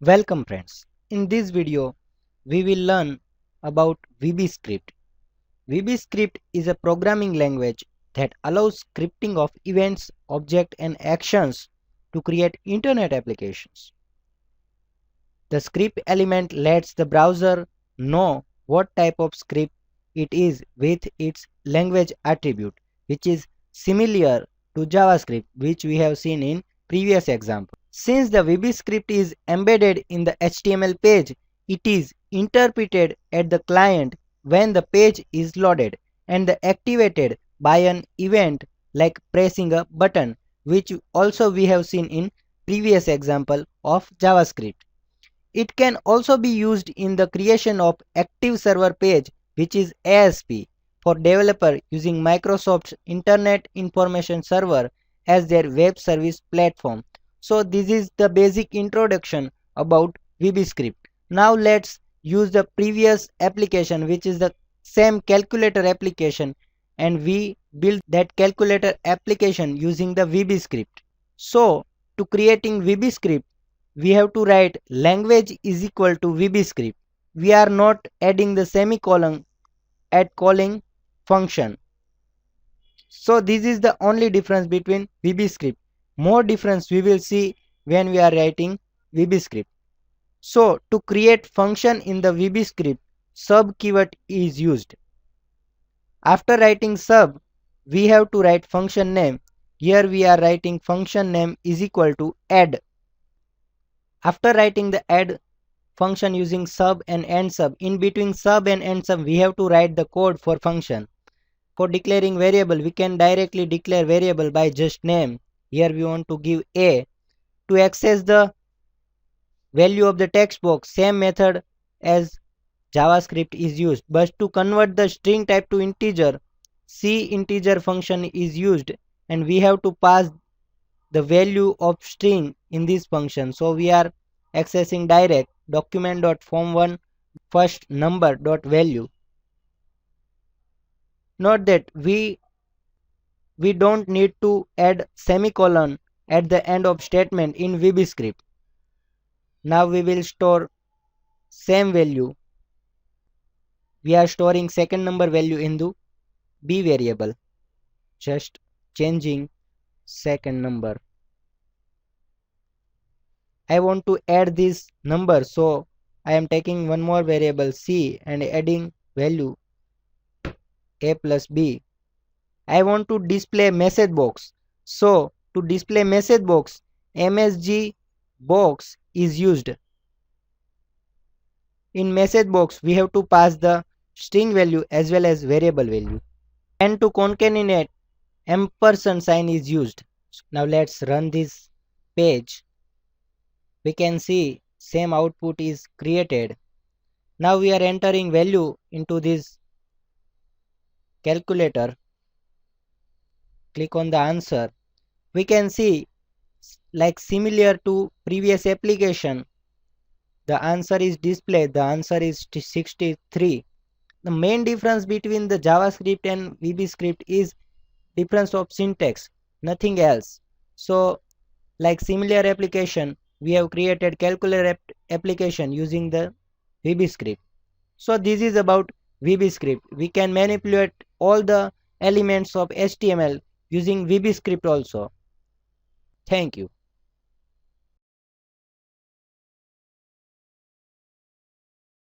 Welcome friends. In this video, we will learn about VBscript. VBscript is a programming language that allows scripting of events, objects and actions to create internet applications. The script element lets the browser know what type of script it is with its language attribute, which is similar to JavaScript, which we have seen in previous example. Since the VBscript is embedded in the HTML page, it is interpreted at the client when the page is loaded and activated by an event like pressing a button, which also we have seen in previous example of JavaScript. It can also be used in the creation of active server page, which is ASP, for developer using Microsoft's Internet Information Server as their web service platform. So this is the basic introduction about VBscript. Now let's use the previous application, which is the same calculator application, and we build that calculator application using the VBscript. So to creating VBscript, we have to write language is equal to VBscript. We are not adding the semicolon at calling function. So this is the only difference between VBscript. More difference we will see when we are writing VBscript. So to create function in the VBscript, sub keyword is used. After writing sub, we have to write function name. Here we are writing function name is equal to add. After writing the add function using sub and end sub, in between sub and end sub we have to write the code for function. For declaring variable, we can directly declare variable by just name. Here we want to give a. To access the value of the text box, same method as JavaScript is used, but to convert the string type to integer, integer function is used, and we have to pass the value of string in this function. So we are accessing direct document.form1 first number.value. Note that we don't need to add semicolon at the end of statement in VBscript. Now we will store same value. We are storing second number value in the b variable, just changing second number. I want to add this number, so I am taking one more variable c and adding value a plus b. I want to display message box, so to display message box, msg box is used. In message box we have to pass the string value as well as variable value, and to concatenate ampersand sign is used. Now let's run this page. We can see same output is created. Now we are entering value into this calculator. Click on the answer. We can see, like similar to previous application, the answer is displayed. The answer is 63. The main difference between the JavaScript and VBscript is difference of syntax, nothing else. So like similar application, we have created calculator application using the VBscript. So this is about VBscript. We can manipulate all the elements of HTML using VBscript also. Thank you.